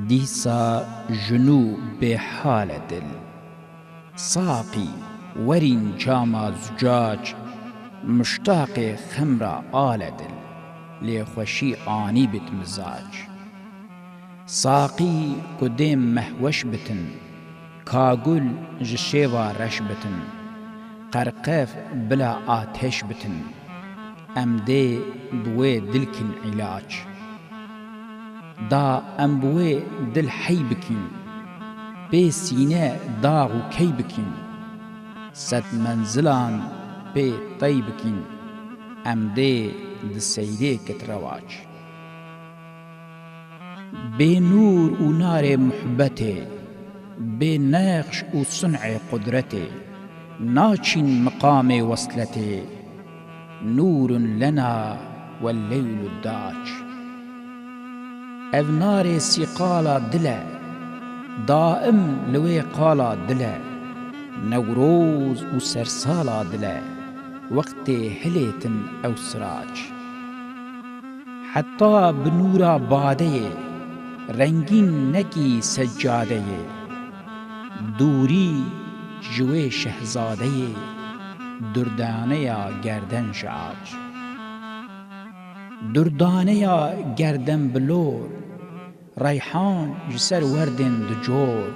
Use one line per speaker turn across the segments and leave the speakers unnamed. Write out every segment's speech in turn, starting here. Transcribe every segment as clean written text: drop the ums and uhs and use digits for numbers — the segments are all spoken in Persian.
دیسا جنو به حال دل ساقی ورین جاما زجاج مشتاق خمر آل دل لیخوشی آنی بت مزاج ساقی کدیم مهوش بتن کاگل جشیوا رش بتن قرقف بلا آتش بتن امده بوی دلکن علاج دا ام بوی دل حی بکین بی سینه داغ و کی بکین ست منزلان بی طی بکین ام ده سیده کت رواج بی نور و نار محبت بی نقش و صنع قدرت ناچین مقام وصلت نور لنا واللیل الداج او نار سیقالا دله دائم لوی قالا دله نوروز و سرسالا دله وقت هلیتن او سراج حتی بنورا باده رنگین نکی سجاده دوری جوی شهزاده دردانه یا گردن شعاج دردانه یا گردن بلور ریحان جسر وردن دجور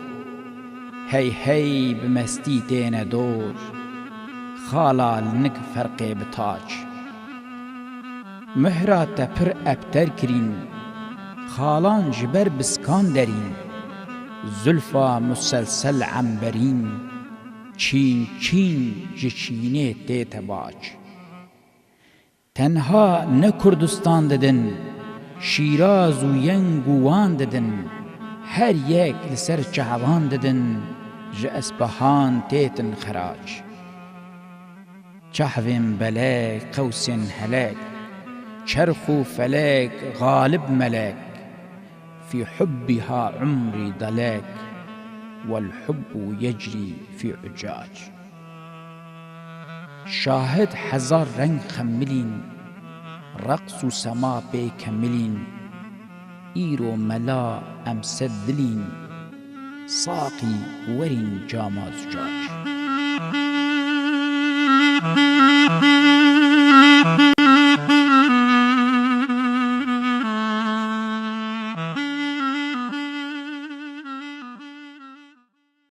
هی هی بمستی تین دور خالا لنک فرق بتاج مهرا تپر ابتر کرین خالان جبر بسکان درین زلفا مسلسل عنبرین چین چین جچینه تیت باج تنها نه کردستان ددن شیراز و ینگ و وان ددن هر یک لسر چهوان ددن ج اسپهان تیتن خراج چهوین بلک قوسین هلک چرخ و فلک غالب ملک في حبها عمري ضلاك والحب يجري في عجاج شاهد هزار رنگ خملين رقص و سما بكملين ايرو ملا امسد دلين ساقي ورين جاما زجاج